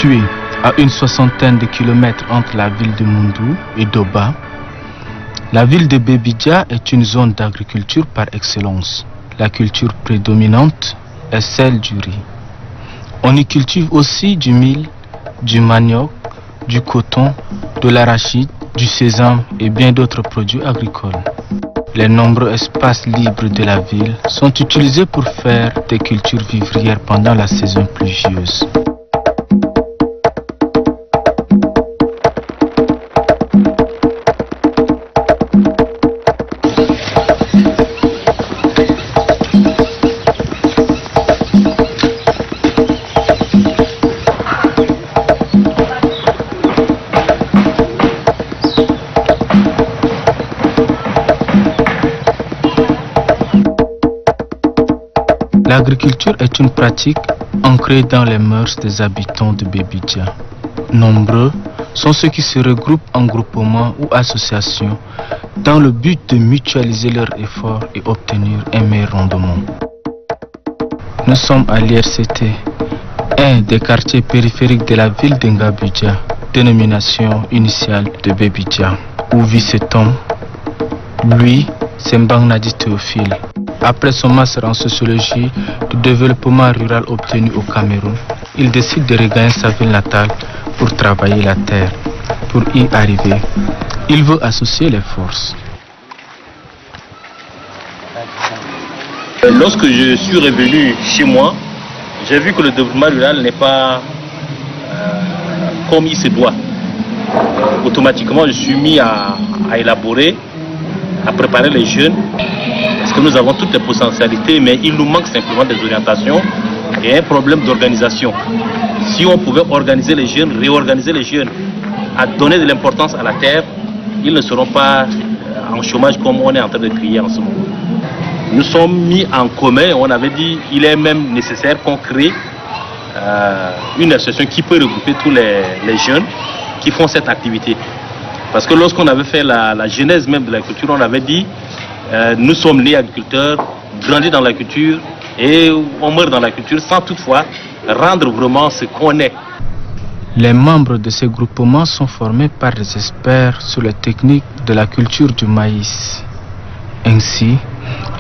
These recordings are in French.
Située à une soixantaine de kilomètres entre la ville de Moundou et Doba, la ville de Bébidja est une zone d'agriculture par excellence. La culture prédominante est celle du riz. On y cultive aussi du mil, du manioc, du coton, de l'arachide, du sésame et bien d'autres produits agricoles. Les nombreux espaces libres de la ville sont utilisés pour faire des cultures vivrières pendant la saison pluvieuse. L'agriculture est une pratique ancrée dans les mœurs des habitants de Bébidja. Nombreux sont ceux qui se regroupent en groupements ou associations dans le but de mutualiser leurs efforts et obtenir un meilleur rendement. Nous sommes à l'IRCT, un des quartiers périphériques de la ville d'Ngabidja, dénomination initiale de Bébidja, où vit cet homme. Lui, c'est Mbangnadi Théophile. Après son master en sociologie du développement rural obtenu au Cameroun, il décide de regagner sa ville natale pour travailler la terre. Pour y arriver, il veut associer les forces. Lorsque je suis revenu chez moi, j'ai vu que le développement rural n'est pas comme il se doit. Automatiquement, je suis mis à élaborer, à préparer les jeunes. Parce que nous avons toutes les potentialités, mais il nous manque simplement des orientations et un problème d'organisation. Si on pouvait organiser les jeunes, réorganiser les jeunes, à donner de l'importance à la terre, ils ne seront pas en chômage comme on est en train de crier en ce moment. Nous sommes mis en commun, on avait dit qu'il est même nécessaire qu'on crée une association qui peut regrouper tous les jeunes qui font cette activité. Parce que lorsqu'on avait fait la genèse même de la culture, on avait dit nous sommes nés agriculteurs, grandis dans la culture et on meurt dans la culture sans toutefois rendre vraiment ce qu'on est. Les membres de ces groupements sont formés par des experts sur les techniques de la culture du maïs. Ainsi,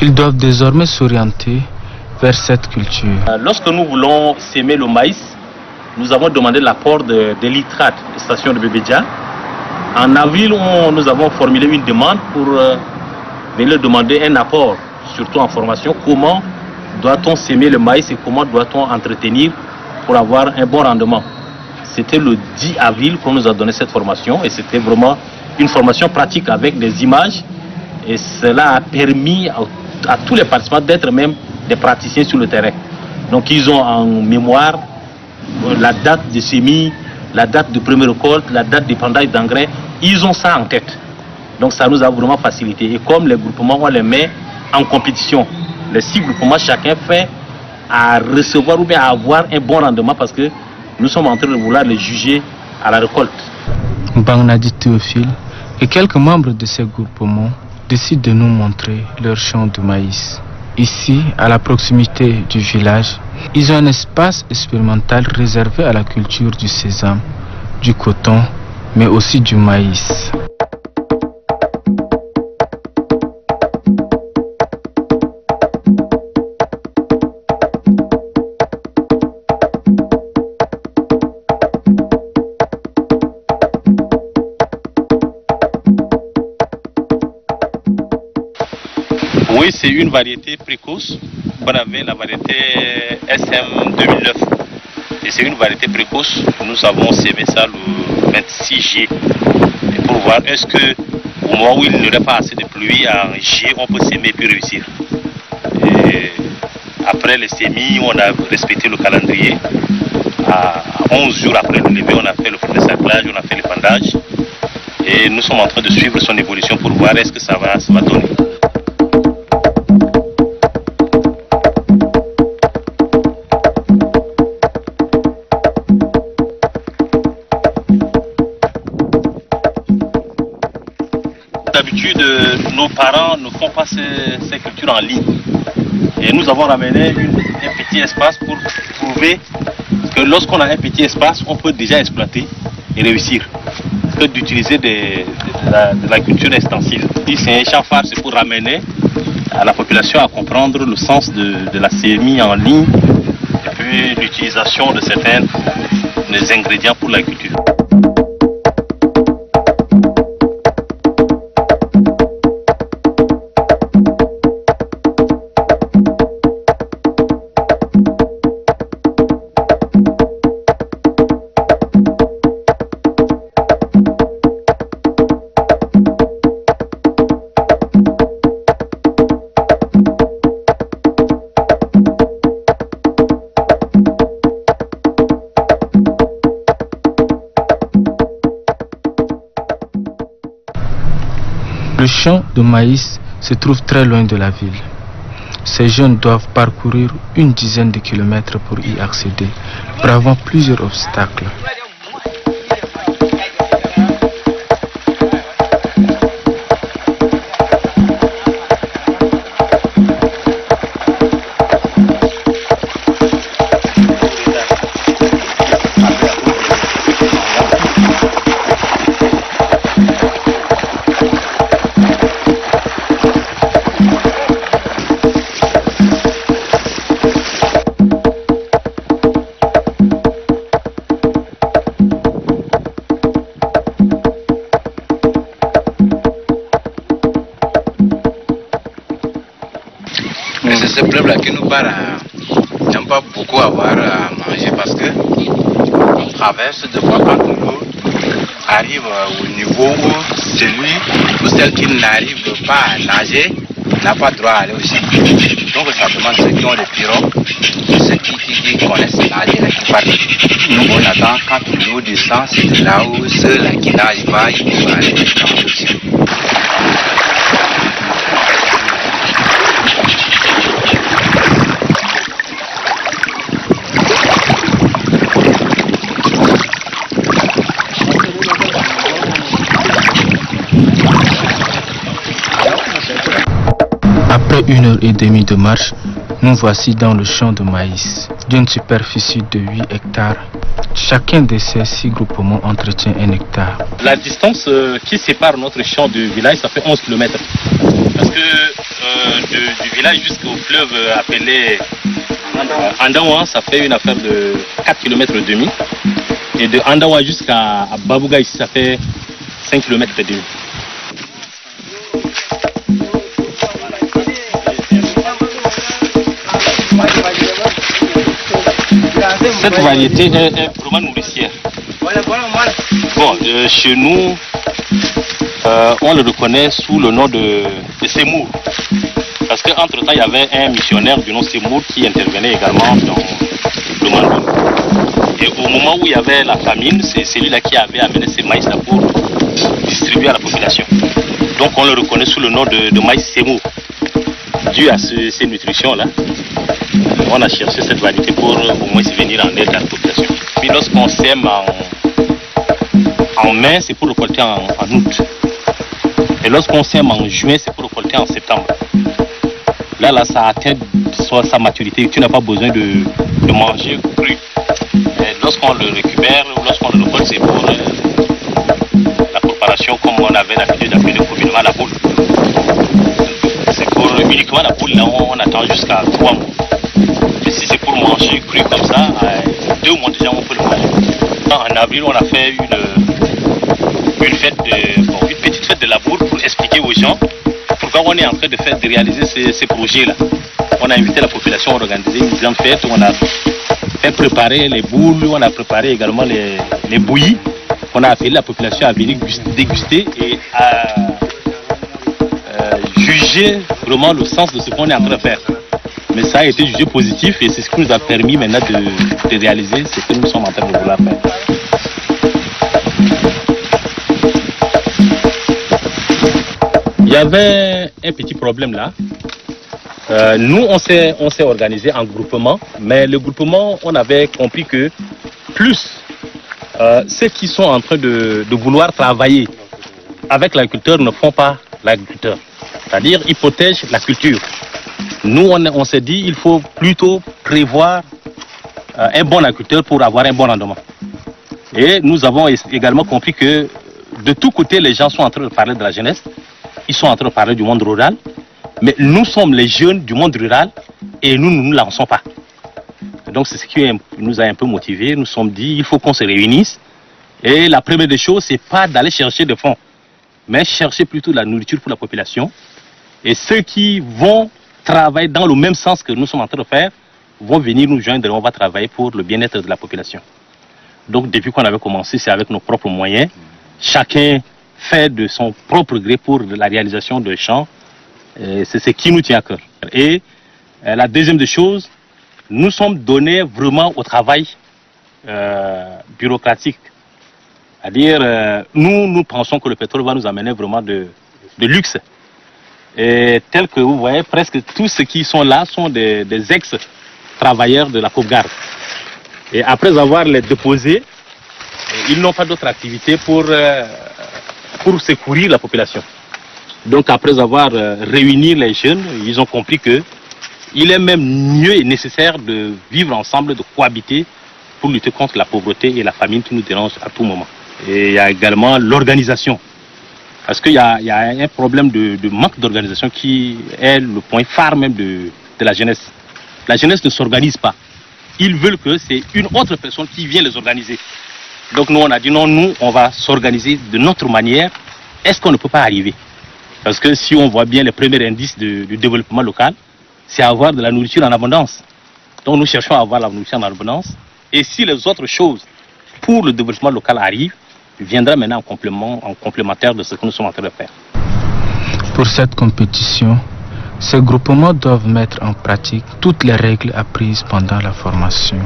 ils doivent désormais s'orienter vers cette culture. Lorsque nous voulons s'aimer le maïs, nous avons demandé l'apport de nitrates de la station de Bébidja. En avril, nous avons formulé une demande pour venir demander un apport, surtout en formation, comment doit-on s'aimer le maïs et comment doit-on entretenir pour avoir un bon rendement. C'était le 10 avril qu'on nous a donné cette formation et c'était vraiment une formation pratique avec des images et cela a permis à tous les participants d'être même des praticiens sur le terrain. Donc ils ont en mémoire la date de semis, la date de première récolte, la date d'épandage d'engrais, ils ont ça en tête. Donc ça nous a vraiment facilité. Et comme les groupements, on les met en compétition. Les 6 groupements, chacun fait à recevoir ou bien à avoir un bon rendement parce que nous sommes en train de vouloir les juger à la récolte. Mbangnadi Théophile et quelques membres de ces groupements décident de nous montrer leur champ de maïs. Ici, à la proximité du village, ils ont un espace expérimental réservé à la culture du sésame, du coton, mais aussi du maïs. Oui, c'est une variété précoce. On avait la variété SM 2009. Et c'est une variété précoce. Nous avons sémé ça le 26 juillet. Et pour voir est-ce que au moment où il n'y aurait pas assez de pluie en juillet, on peut s'aimer puis réussir. Et après les semis, on a respecté le calendrier. À 11 jours après le lever, on a fait le premier saclage, on a fait l'épandage. Et nous sommes en train de suivre son évolution pour voir est-ce que ça va donner. D'habitude, nos parents ne font pas ces cultures en ligne. Et nous avons ramené un petit espace pour trouver que lorsqu'on a un petit espace, on peut déjà exploiter et réussir. Que d'utiliser de la culture extensive. Si c'est un champ phare, c'est pour ramener à la population à comprendre le sens de la semis en ligne et puis l'utilisation de certains ingrédients pour la culture. Le champ de maïs se trouve très loin de la ville. Ces jeunes doivent parcourir une dizaine de kilomètres pour y accéder, bravant plusieurs obstacles. C'est ce problème-là qui nous barre. N'aime pas beaucoup avoir à manger parce que on traverse de fois quand l'eau arrive au niveau où celui ou celle qui n'arrive pas à nager n'a pas droit à aller aussi. Donc ça demande ceux qui ont les pirogues, ceux qui connaissent nager et qui partent. Nous on attend quand l'eau descend, c'est là où ceux-là qui nagent pas, ils peuvent aller dans aussi. Après 1h30 de marche, nous voici dans le champ de maïs, d'une superficie de 8 hectares. Chacun de ces 6 groupements entretient 1 hectare. La distance qui sépare notre champ du village, ça fait 11 km. Parce que du village jusqu'au fleuve appelé Andawa, ça fait une affaire de 4 km et demi. Et de Andawa jusqu'à Babouga, ici, ça fait 5 km et demi. Cette variété est vraiment nourricière. Bon, chez nous, on le reconnaît sous le nom de Semour. Parce qu'entre-temps, il y avait un missionnaire du nom Semour qui intervenait également dans le Mandou. Et au moment où il y avait la famine, c'est celui-là qui avait amené ces maïs-là pour distribuer à la population. Donc on le reconnaît sous le nom de maïs Semour. Dû à ces nutritions-là, on a cherché cette variété pour au moins venir en aide à la population. Puis lorsqu'on sème en mai, c'est pour récolter en août. Et lorsqu'on sème en juin, c'est pour récolter en septembre. Là, ça atteint sa maturité. Tu n'as pas besoin de manger cru. Lorsqu'on le récupère ou lorsqu'on le récolte, c'est pour la préparation comme on avait l'habitude d'appeler communément la boule. C'est pour uniquement la boule, là on attend jusqu'à 3 mois. Mais si c'est pour manger cru comme ça, 2 mois déjà on peut le manger. En avril, on a fait une petite fête de la boule pour expliquer aux gens pourquoi on est en train de réaliser ces projets-là. On a invité la population à organiser une grande fête où on a fait préparer les boules, on a préparé également les bouillies. On a appelé la population à venir déguster et à juger vraiment le sens de ce qu'on est en train de faire. Mais ça a été jugé positif et c'est ce qui nous a permis maintenant de réaliser ce que nous sommes en train de vouloir faire. Il y avait un petit problème là. Nous, on s'est organisé en groupement, mais le groupement, on avait compris que plus ceux qui sont en train de vouloir travailler avec l'agriculteur ne font pas l'agriculteur. C'est-à-dire, ils protègent la culture. Nous, on s'est dit il faut plutôt prévoir un bon agriculteur pour avoir un bon rendement. Et nous avons également compris que de tous côtés, les gens sont en train de parler de la jeunesse, ils sont en train de parler du monde rural, mais nous sommes les jeunes du monde rural et nous ne nous lançons pas. Donc c'est ce qui nous a un peu motivés. Nous nous sommes dit, il faut qu'on se réunisse. Et la première des choses, c'est pas d'aller chercher des fonds, mais chercher plutôt de la nourriture pour la population. Et ceux qui vont travailler dans le même sens que nous sommes en train de faire, vont venir nous joindre et on va travailler pour le bien-être de la population. Donc depuis qu'on avait commencé, c'est avec nos propres moyens. Chacun fait de son propre gré pour la réalisation de champs. C'est ce qui nous tient à cœur. Et la deuxième des choses, nous sommes donnés vraiment au travail bureaucratique. C'est-à-dire, nous pensons que le pétrole va nous amener vraiment de luxe. Et tel que vous voyez, presque tous ceux qui sont là sont des ex-travailleurs de la sauvegarde. Et après avoir les déposés, ils n'ont pas d'autre activité pour secourir la population. Donc après avoir réuni les jeunes, ils ont compris que il est même mieux et nécessaire de vivre ensemble, de cohabiter pour lutter contre la pauvreté et la famine qui nous dérange à tout moment. Et il y a également l'organisation. Parce qu'il y a un problème de manque d'organisation qui est le point phare même de la jeunesse. La jeunesse ne s'organise pas. Ils veulent que c'est une autre personne qui vient les organiser. Donc nous on a dit non, nous on va s'organiser de notre manière. Est-ce qu'on ne peut pas arriver? Parce que si on voit bien les premiers indices du développement local, c'est avoir de la nourriture en abondance. Donc nous cherchons à avoir la nourriture en abondance. Et si les autres choses pour le développement local arrivent, viendra maintenant en complémentaire de ce que nous sommes en train de faire. Pour cette compétition, ces groupements doivent mettre en pratique toutes les règles apprises pendant la formation.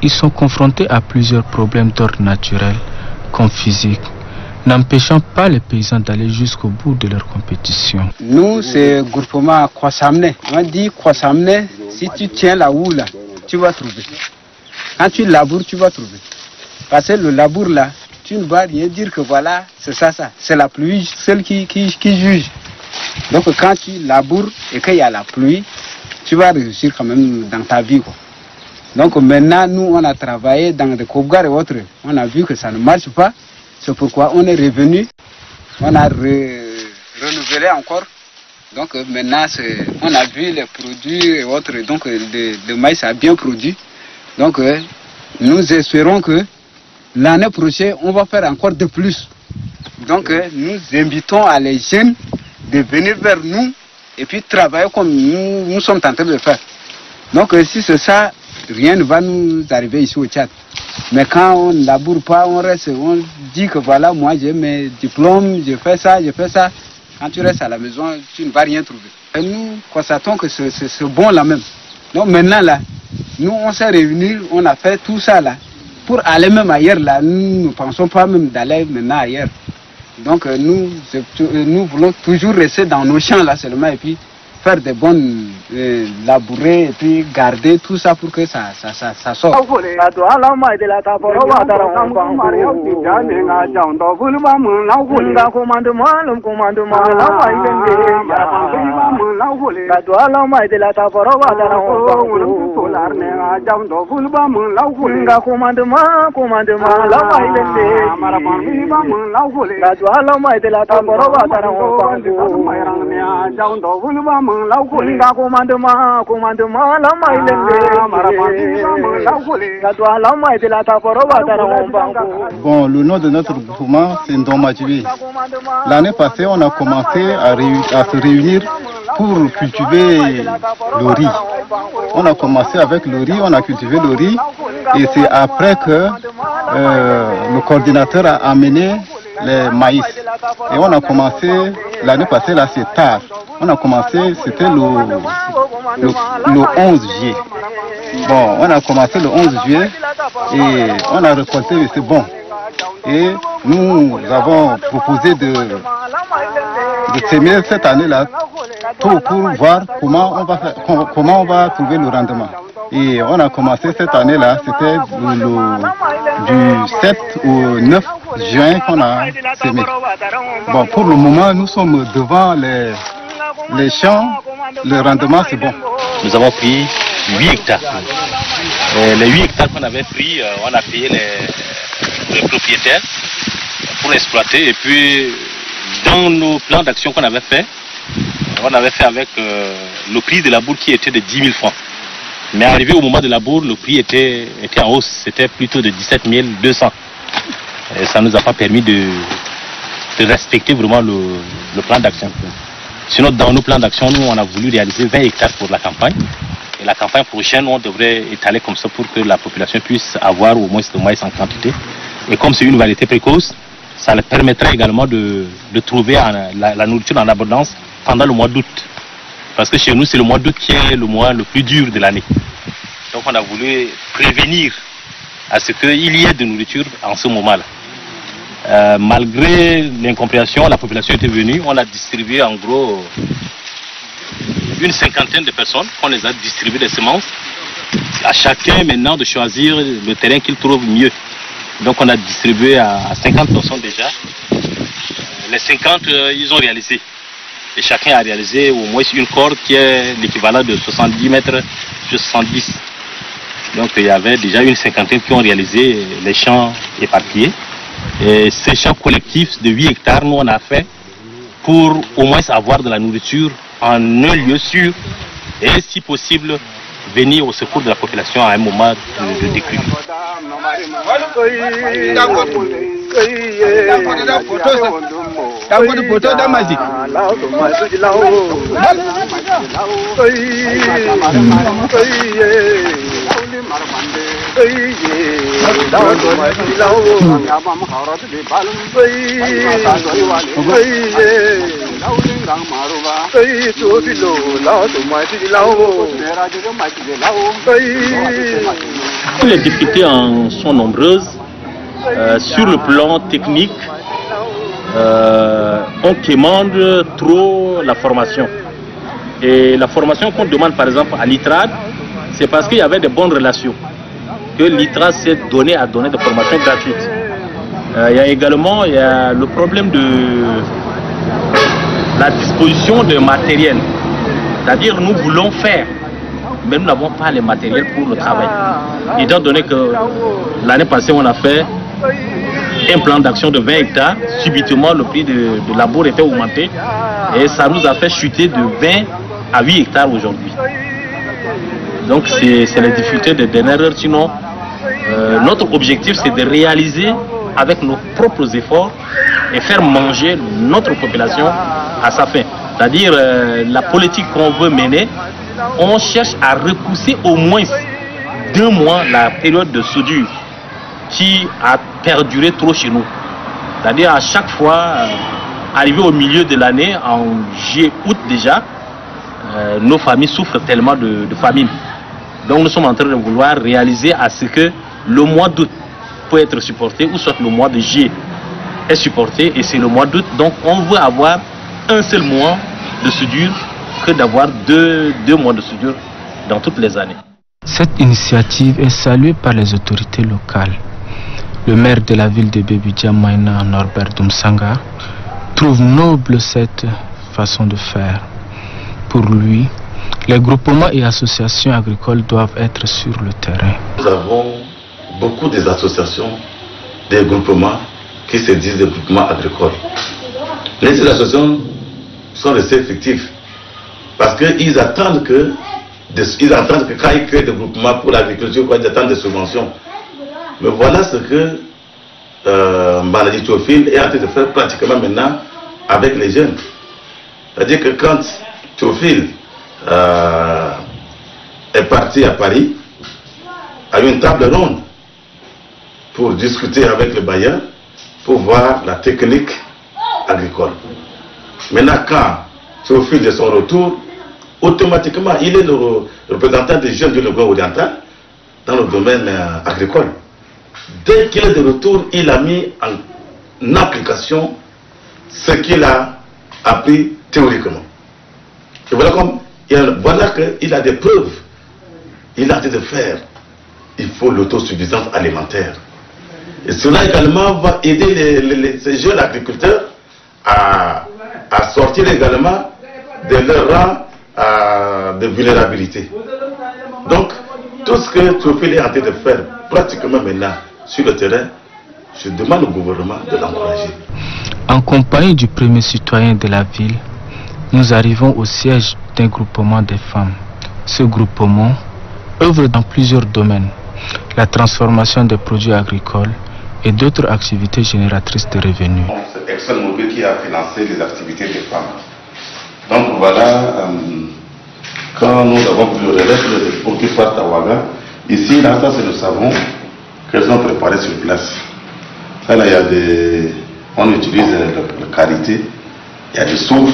Ils sont confrontés à plusieurs problèmes d'ordre naturel comme physique, n'empêchant pas les paysans d'aller jusqu'au bout de leur compétition. Nous, c'est groupement Kwasamne. On dit Kwasamne, si tu tiens la houe là, tu vas trouver. Quand tu laboures, tu vas trouver. Parce que le labour là, tu ne vas rien dire que voilà, c'est ça. C'est la pluie, celle qui juge. Donc quand tu laboures et qu'il y a la pluie, tu vas réussir quand même dans ta vie, quoi. Donc maintenant, nous, on a travaillé dans des sauvegardes et autres. On a vu que ça ne marche pas. C'est pourquoi on est revenu. On a renouvelé encore. Donc maintenant, on a vu les produits et autres. Donc le maïs a bien produit. Donc nous espérons que l'année prochaine, on va faire encore de plus. Donc nous invitons à les jeunes de venir vers nous et puis travailler comme nous sommes en train de faire. Donc si c'est ça, rien ne va nous arriver ici au Tchad. Mais quand on ne laboure pas, on reste, on dit que voilà, moi j'ai mes diplômes, je fais ça. Quand tu restes à la maison, tu ne vas rien trouver. Et nous constatons que c'est bon là même. Donc maintenant là, nous on s'est réunis, on a fait tout ça là. Pour aller même ailleurs là, nous ne pensons pas même d'aller maintenant ailleurs. Donc nous voulons toujours rester dans nos champs là seulement et puis faire des bonnes labourer et puis garder tout ça pour que ça sorte. Bon, le nom de notre groupement, c'est Ndomadjoué. L'année passée, on a commencé à se réunir pour cultiver le riz. On a commencé avec le riz, on a cultivé le riz, et c'est après que le coordinateur a amené les maïs. Et on a commencé l'année passée, là c'est tard. On a commencé, c'était le 11 juillet. Bon, on a commencé le 11 juillet et on a récolté, c'est bon. Et nous avons proposé de semer cette année-là tout pour voir comment on va trouver le rendement. Et on a commencé cette année-là, c'était du 7 au 9 juin qu'on a semé. Bon, pour le moment, nous sommes devant les champs, le rendement c'est bon. Nous avons pris 8 hectares. Les 8 hectares qu'on avait pris, on a payé les propriétaires pour exploiter. Et puis, dans nos plans d'action qu'on avait fait, on avait fait avec le prix de la bourre qui était de 10 000 francs. Mais arrivé au moment de la bourre, le prix était en hausse. C'était plutôt de 17 200. Et ça ne nous a pas permis de respecter vraiment le plan d'action. Sinon, dans nos plans d'action, nous, on a voulu réaliser 20 hectares pour la campagne. Et la campagne prochaine, on devrait étaler comme ça pour que la population puisse avoir au moins de maïs en quantité. Et comme c'est une variété précoce, ça leur permettrait également de trouver la nourriture en abondance pendant le mois d'août. Parce que chez nous, c'est le mois d'août qui est le mois le plus dur de l'année. Donc on a voulu prévenir à ce qu'il y ait de nourriture en ce moment-là. Malgré l'incompréhension, la population était venue, on a distribué en gros une cinquantaine de personnes, on les a distribué des semences, à chacun maintenant de choisir le terrain qu'il trouve mieux. Donc on a distribué à 50 personnes déjà. Les 50, ils ont réalisé. Et chacun a réalisé au moins une corde qui est l'équivalent de 70 mètres sur 70. Donc il y avait déjà une cinquantaine qui ont réalisé les champs éparpillés. Et ces champs collectifs de 8 hectares, nous on a fait pour au moins avoir de la nourriture en un lieu sûr et si possible venir au secours de la population à un moment de décrue. Les difficultés en sont nombreuses. Sur le plan technique, on demande trop la formation. Et la formation qu'on demande par exemple à l'ITRAD, c'est parce qu'il y avait de bonnes relations que l'ITRAD s'est donné à donner des formations gratuites. Il y a également le problème de la disposition de matériel. C'est-à-dire nous voulons faire, mais nous n'avons pas les matériels pour le travail. Étant donné que l'année passée on a fait un plan d'action de 20 hectares, subitement le prix de la bourre était augmenté et ça nous a fait chuter de 20 à 8 hectares aujourd'hui. Donc c'est les difficultés de dernière heure. Sinon, notre objectif c'est de réaliser avec nos propres efforts et faire manger notre population à sa faim. C'est-à-dire la politique qu'on veut mener, on cherche à repousser au moins 2 mois la période de soudure qui a perduré trop chez nous. C'est-à-dire à chaque fois, arrivé au milieu de l'année, en juillet, août déjà, nos familles souffrent tellement de famine. Donc nous sommes en train de vouloir réaliser à ce que le mois d'août peut être supporté, ou soit le mois de juillet est supporté, et c'est le mois d'août. Donc on veut avoir un seul mois de soudure que d'avoir deux mois de soudure dans toutes les années. Cette initiative est saluée par les autorités locales. Le maire de la ville de Bébidja, Maïna Norbert Dumsanga, trouve noble cette façon de faire. Pour lui, les groupements et associations agricoles doivent être sur le terrain. Nous avons beaucoup des associations, des groupements qui se disent des groupements agricoles. Mais ces associations sont restées fictives parce qu'ils attendent que quand ils créent des groupements pour l'agriculture, ils attendent des subventions. Mais voilà ce que Mbanadi Théophile est en train de faire pratiquement maintenant avec les jeunes. C'est-à-dire que quand Théophile est parti à Paris, à une table ronde pour discuter avec le bailleur, pour voir la technique agricole. Maintenant, quand Théophile de son retour, automatiquement, il est le représentant des jeunes du Logos oriental dans le domaine agricole. Dès qu'il est de retour, il a mis en application ce qu'il a appris théoriquement. Et voilà qu'il a des preuves. Il a dit de faire. Il faut l'autosuffisance alimentaire. Et cela également va aider ces jeunes agriculteurs à sortir également de leur rang de vulnérabilité. Donc, tout ce que Théophile est en train de faire pratiquement maintenant sur le terrain, je demande au gouvernement de l'encourager. En compagnie du premier citoyen de la ville, nous arrivons au siège d'un groupement des femmes. Ce groupement œuvre dans plusieurs domaines, la transformation des produits agricoles et d'autres activités génératrices de revenus. C'est ExxonMobil qui a financé les activités des femmes. Donc voilà, quand nous avons pris le relais pour qu'ils partent à Ouaga, ici, là, ça c'est le savon qu'elles ont préparé sur place. Là, il y a des... On utilise la karité, il y a du soufre,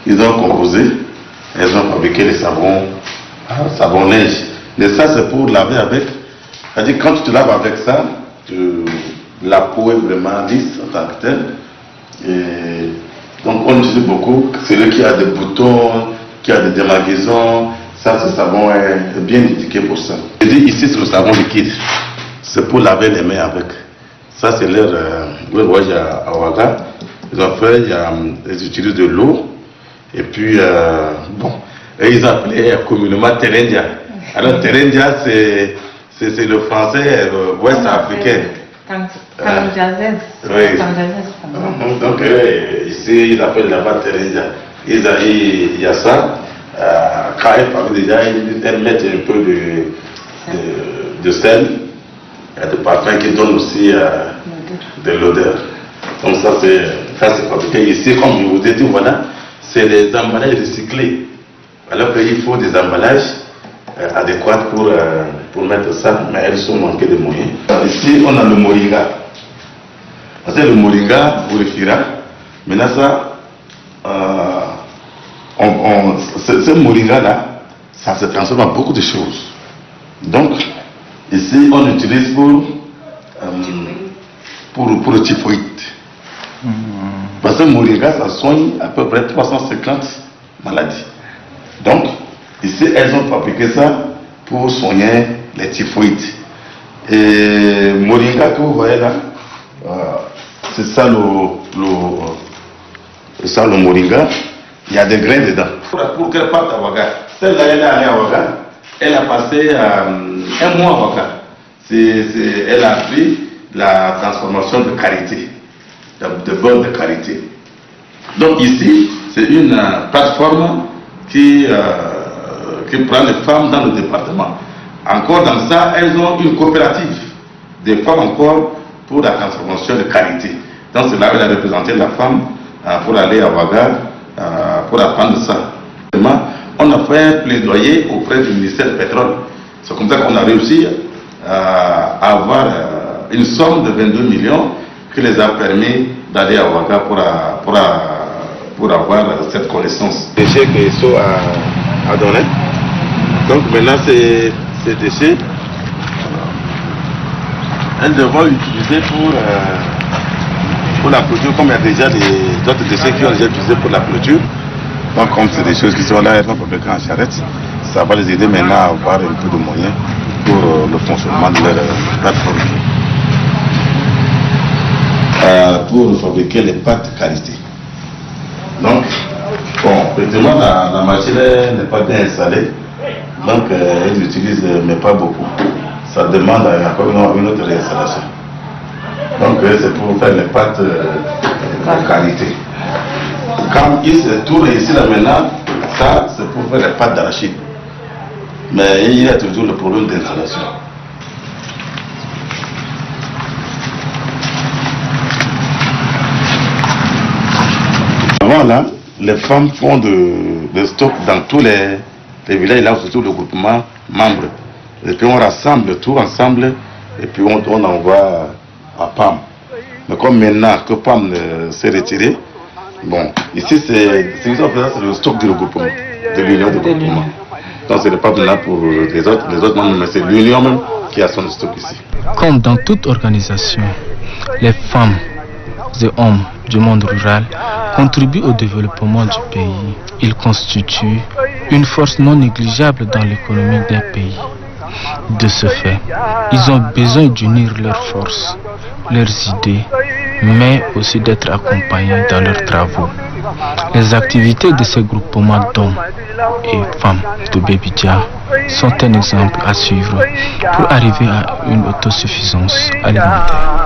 ils ont composé, elles ont fabriqué les savons, savon neige. Mais ça c'est pour laver avec. C'est-à-dire quand tu te laves avec ça, la peau est vraiment lisse en tant que telle. Et donc on utilise beaucoup, celui qui a des boutons, qui a des démaguaisons, ça ce savon est bien indiqué pour ça. Je dis ici c'est le savon liquide, c'est pour laver les mains avec. Ça c'est leur voyage à Ouaga. Ils ont fait, ils utilisent de l'eau et puis bon, et ils appelaient communément Terendia. Alors Terendia c'est le français ouest africain. Oui. Donc ici ils appellent là-bas Terendia. Il y a ça. Quand ils parlent déjà, ils mettent un peu de sel. Il y a des parfums qui donnent aussi de l'odeur. Donc ça c'est fabriqué ici, comme je vous ai dit, voilà, c'est des emballages recyclés. Alors qu'il faut des emballages adéquats pour mettre ça, mais elles sont manquées de moyens. Ici on a le moringa. Parce que le moringa, vous le firez. Maintenant ça, ce moringa là, ça se transforme en beaucoup de choses. Donc, ici, on utilise pour le typhoïde. Parce que le moringa, ça soigne à peu près 350 maladies. Donc, ici, elles ont fabriqué ça pour soigner les typhoïdes. Et moringa que vous voyez là, c'est ça le moringa. Il y a des grains dedans. Pour qu'elle parte à Ouaga, celle-là, elle est allée à Ouaga. Elle a passé un mois à Ouaga. Elle a appris la transformation de karité, de beurre de karité. Donc ici, c'est une plateforme qui prend les femmes dans le département. Encore dans ça, elles ont une coopérative des femmes encore pour la transformation de karité. Donc c'est là où elle a représenté la femme pour aller à Ouaga pour apprendre ça. On a fait un plaidoyer auprès du ministère du pétrole. C'est comme ça qu'on a réussi à avoir une somme de 22 millions qui les a permis d'aller à Ouaga pour avoir cette connaissance. Les déchets que SO a donné. Donc maintenant ces déchets, elles devront l'utiliser pour la clôture, comme il y a déjà d'autres déchets qui ont déjà utilisé pour la clôture. Donc comme c'est des choses qui sont là, elles vont fabriquer en charrette, ça va les aider maintenant à avoir un peu de moyens pour le fonctionnement de leur plateforme. Pour fabriquer les pâtes karité. Donc, bon, effectivement, la machine n'est pas bien installée, donc elle l'utilise, mais pas beaucoup. Ça demande encore une autre réinstallation. Donc, c'est pour faire les pâtes karité. Quand il se tourne ici là maintenant, ça c'est pour faire les pâtes d'arachide. Mais il y a toujours le problème d'installation. Avant là, les femmes font de stock dans tous les villages, là surtout le groupement membre. Et puis on rassemble tout ensemble et puis on envoie à PAM. Mais comme maintenant que PAM s'est retiré, bon, ici c'est le stock du regroupement, de l'union de regroupement. Donc ce n'est pas là pour les autres membres, mais c'est l'union même qui a son stock ici. Comme dans toute organisation, les femmes et hommes du monde rural contribuent au développement du pays. Ils constituent une force non négligeable dans l'économie d'un pays. De ce fait, ils ont besoin d'unir leurs forces, leurs idées, mais aussi d'être accompagnés dans leurs travaux. Les activités de ces groupements d'hommes et femmes de Bébidja sont un exemple à suivre pour arriver à une autosuffisance alimentaire.